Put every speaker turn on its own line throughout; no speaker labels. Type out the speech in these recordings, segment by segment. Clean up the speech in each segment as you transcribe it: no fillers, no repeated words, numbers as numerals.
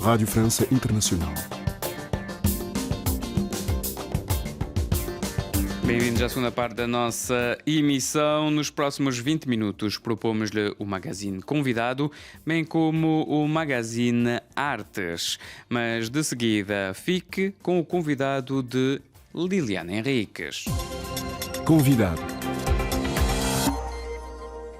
Rádio França Internacional.
Bem-vindos à segunda parte da nossa emissão. Nos próximos 20 minutos propomos-lhe o magazine convidado, bem como o magazine Artes. Mas de seguida, fique com o convidado de Liliana Henriques.
Convidado.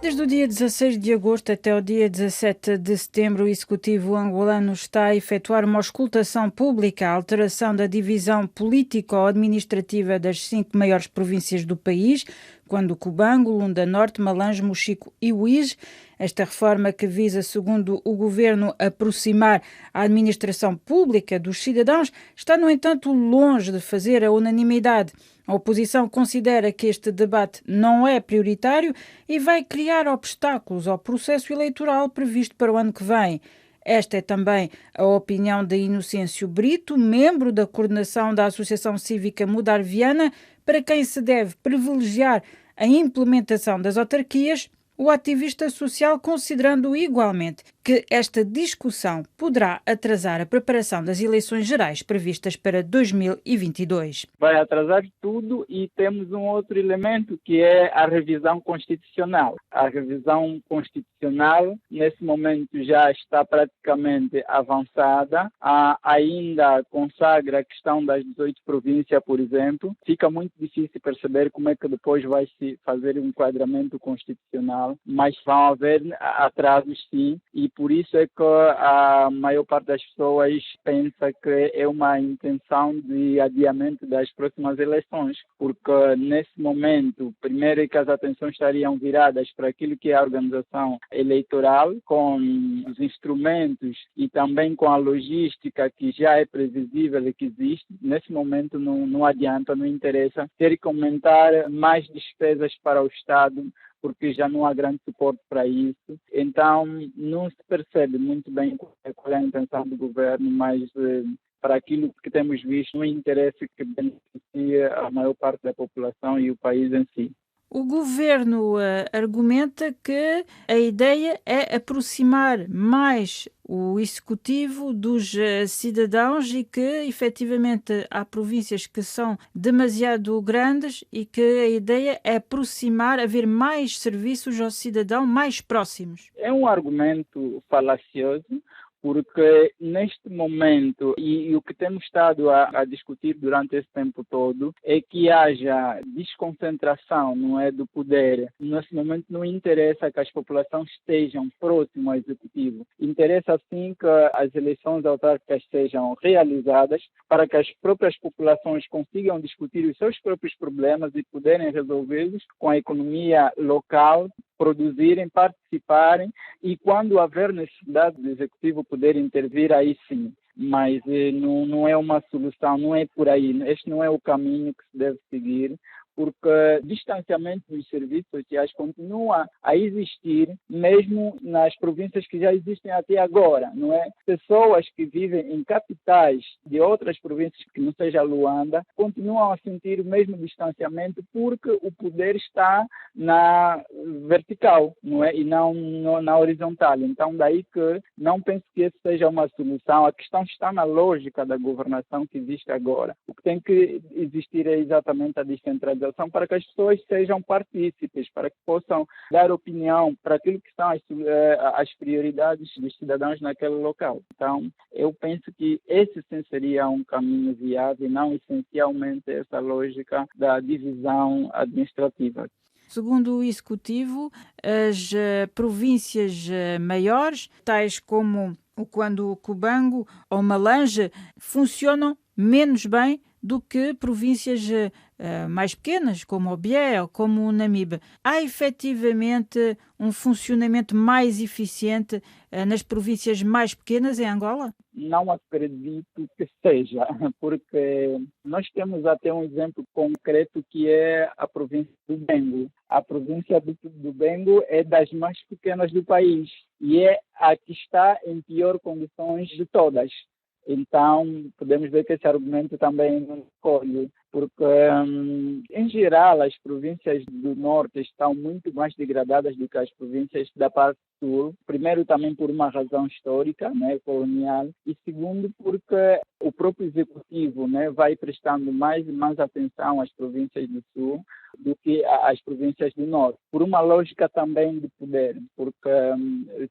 Desde o dia 16 de agosto até o dia 17 de setembro, o Executivo angolano está a efetuar uma auscultação pública à alteração da divisão político-administrativa das 5 maiores províncias do país, quando Cubango, Lunda Norte, Malange, Mochico e Uís. Esta reforma, que visa, segundo o governo, aproximar a administração pública dos cidadãos, está, no entanto, longe de fazer a unanimidade. A oposição considera que este debate não é prioritário e vai criar obstáculos ao processo eleitoral previsto para o ano que vem. Esta é também a opinião de Inocêncio Brito, membro da coordenação da Associação Cívica Mudarviana, para quem se deve privilegiar a implementação das autarquias. O ativista social considerando igualmente que esta discussão poderá atrasar a preparação das eleições gerais previstas para 2022.
Vai atrasar tudo e temos um outro elemento que é a revisão constitucional. A revisão constitucional, nesse momento, já está praticamente avançada. Ainda consagra a questão das 18 províncias, por exemplo. Fica muito difícil perceber como é que depois vai se fazer um enquadramento constitucional, mas vão haver atrasos sim, e por isso é que a maior parte das pessoas pensa que é uma intenção de adiamento das próximas eleições, porque nesse momento, primeiro é que as atenções estariam viradas para aquilo que é a organização eleitoral, com os instrumentos e também com a logística que já é previsível e que existe. Nesse momento não adianta, não interessa ter que aumentar mais despesas para o Estado, porque já não há grande suporte para isso. Então, não se percebe muito bem qual é a intenção do governo, mas para aquilo que temos visto, não interessa que beneficie a maior parte da população e o país em si.
O governo argumenta que a ideia é aproximar mais o executivo dos cidadãos e que, efetivamente, há províncias que são demasiado grandes e que a ideia é aproximar, haver mais serviços ao cidadão mais próximos.
É um argumento falacioso, porque neste momento, e o que temos estado a discutir durante esse tempo todo, é que haja desconcentração, não é, do poder. Nesse momento não interessa que as populações estejam próximas ao executivo. Interessa sim que as eleições autárquicas sejam realizadas para que as próprias populações consigam discutir os seus próprios problemas e poderem resolvê-los com a economia local, produzirem, participarem, e quando haver necessidade do executivo poder intervir, aí sim. Mas não é uma solução, não é por aí. Este não é o caminho que se deve seguir, porque o distanciamento dos serviços sociais continua a existir, mesmo nas províncias que já existem até agora, não é? Pessoas que vivem em capitais de outras províncias que não seja Luanda, continuam a sentir o mesmo distanciamento porque o poder está na vertical, não é? E não na horizontal. Então, daí que não penso que essa seja uma solução. A questão está na lógica da governação que existe agora. O que tem que existir é exatamente a descentralização, para que as pessoas sejam partícipes, para que possam dar opinião para aquilo que são as prioridades dos cidadãos naquele local. Então, eu penso que esse sim seria um caminho viável e não essencialmente essa lógica da divisão administrativa.
Segundo o Executivo, as províncias maiores, tais como quando o Cubango ou Malange, funcionam menos bem do que províncias mais pequenas, como o Bié ou como o Namibe. Há efetivamente um funcionamento mais eficiente nas províncias mais pequenas em Angola?
Não acredito que seja, porque nós temos até um exemplo concreto que é a província do Bengo. A província do Bengo é das mais pequenas do país e é a que está em pior condições de todas. Então, podemos ver que esse argumento também não ocorre. porque, em geral, as províncias do norte estão muito mais degradadas do que as províncias da parte sul. Primeiro, também por uma razão histórica, né, colonial, e segundo, porque o próprio executivo, né, vai prestando mais e mais atenção às províncias do sul do que às províncias do norte, por uma lógica também de poder, porque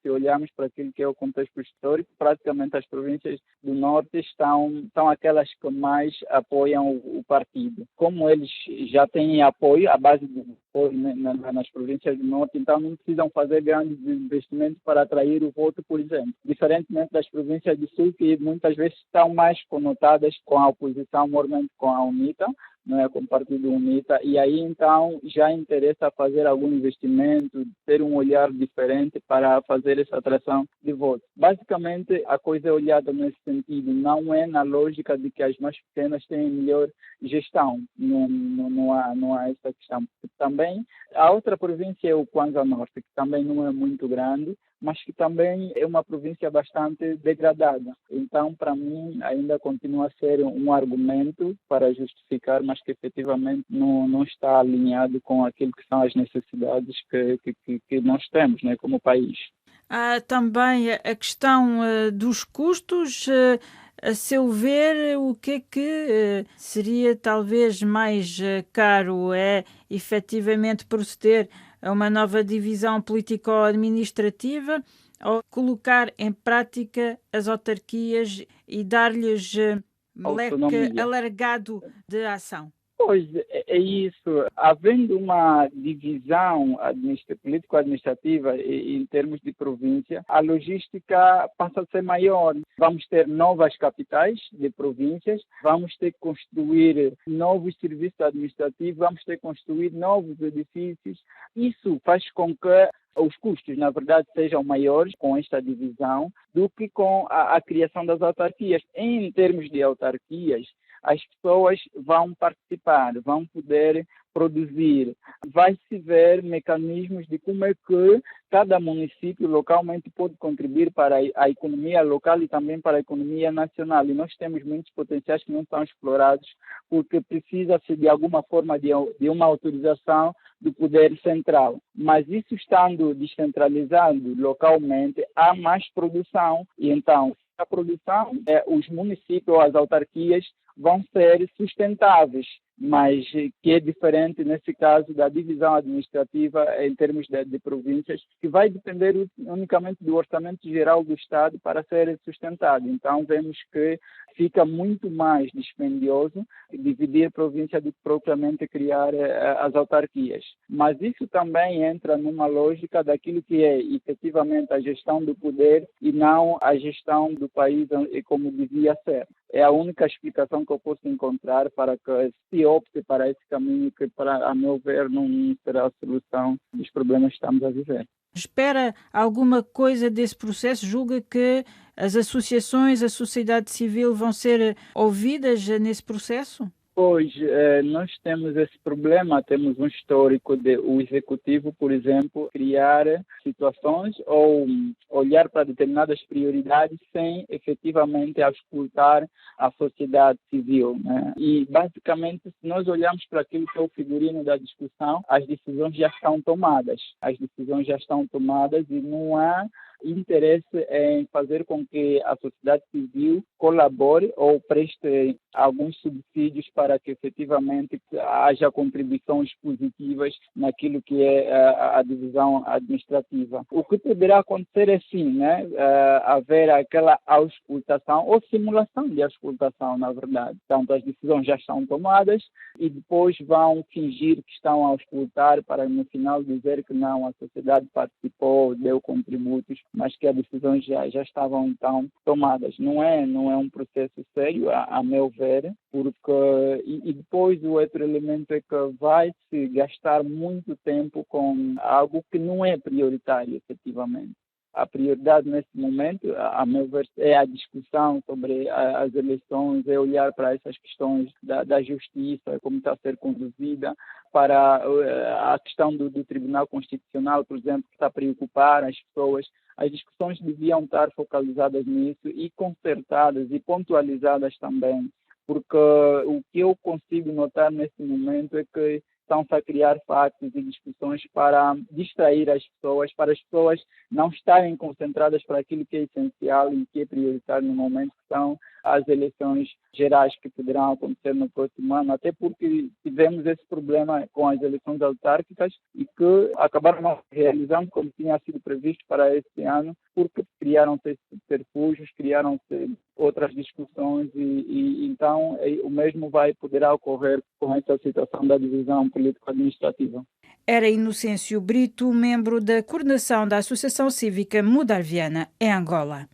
se olharmos para aquilo que é o contexto histórico, praticamente as províncias do norte são aquelas que mais apoiam o partido. Como eles já têm apoio, a base do apoio nas províncias do norte, então não precisam fazer grandes investimentos para atrair o voto, por exemplo. Diferentemente das províncias do sul, que muitas vezes estão mais conotadas com a oposição, normalmente com a UNITA, não é, com o Partido UNITA, e aí então já interessa fazer algum investimento, ter um olhar diferente para fazer essa atração de votos. Basicamente, a coisa é olhada nesse sentido, não é na lógica de que as mais pequenas têm melhor gestão, não há essa questão. Também, a outra província é o Kwanza Norte, que também não é muito grande, mas que também é uma província bastante degradada. Então, para mim, ainda continua a ser um argumento para justificar, mas que efetivamente não está alinhado com aquilo que são as necessidades que nós temos, né, como país.
Há também a questão dos custos. A seu ver, o que é que seria talvez mais caro? É efetivamente proceder a uma nova divisão político-administrativa ou colocar em prática as autarquias e dar-lhes leque alargado de ação?
Pois é isso. Havendo uma divisão político-administrativa em termos de província, a logística passa a ser maior. Vamos ter novas capitais de províncias, vamos ter que construir novos serviços administrativos, vamos ter que construir novos edifícios. Isso faz com que os custos, na verdade, sejam maiores com esta divisão do que com a criação das autarquias. Em termos de autarquias, as pessoas vão participar, vão poder produzir. Vai-se ver mecanismos de como é que cada município localmente pode contribuir para a economia local e também para a economia nacional. E nós temos muitos potenciais que não são explorados porque precisa-se de alguma forma de uma autorização do poder central. Mas isso estando descentralizado localmente, há mais produção e então a produção, os municípios ou as autarquias vão ser sustentáveis, mas que é diferente nesse caso da divisão administrativa em termos de províncias, que vai depender unicamente do orçamento geral do Estado para ser sustentado. Então vemos que fica muito mais dispendioso dividir província do que propriamente criar as autarquias. Mas isso também entra numa lógica daquilo que é efetivamente a gestão do poder e não a gestão do país como devia ser. É a única explicação que eu posso encontrar para que se opte para esse caminho que, a meu ver, não será a solução dos problemas que estamos a viver.
Espera alguma coisa desse processo? Julga que as associações, a sociedade civil vão ser ouvidas nesse processo?
Pois, nós temos esse problema, temos um histórico de o executivo, por exemplo, criar situações ou olhar para determinadas prioridades sem efetivamente auscultar a sociedade civil, né? E, basicamente, se nós olharmos para aquilo que é o figurino da discussão, as decisões já estão tomadas. As decisões já estão tomadas e não há interesse em fazer com que a sociedade civil colabore ou preste alguns subsídios para que efetivamente haja contribuições positivas naquilo que é a divisão administrativa. O que poderá acontecer é sim, né, haver aquela auscultação ou simulação de auscultação, na verdade. Portanto, as decisões já estão tomadas e depois vão fingir que estão a auscultar para no final dizer que não, a sociedade participou, deu contributos, mas que as decisões já estavam então tomadas. Não é um processo sério, a meu ver, porque e depois o outro elemento é que vai-se gastar muito tempo com algo que não é prioritário, efetivamente. A prioridade nesse momento, a meu ver, é a discussão sobre as eleições, é olhar para essas questões da justiça, como está a ser conduzida, para a questão do Tribunal Constitucional, por exemplo, que está a preocupar as pessoas. As discussões deviam estar focalizadas nisso e concertadas e pontualizadas também porque o que eu consigo notar neste momento é que estão-se a criar fatos e discussões para distrair as pessoas não estarem concentradas para aquilo que é essencial e que é prioritário no momento, que são as eleições gerais que poderão acontecer no próximo ano, até porque tivemos esse problema com as eleições autárquicas e que acabaram não realizando como tinha sido previsto para este ano, porque criaram-se subterfúgios, criaram-se outras discussões e então o mesmo poderá ocorrer com essa situação da divisão político-administrativa.
Era Inocêncio Brito, membro da coordenação da Associação Cívica Mudarviana, em Angola.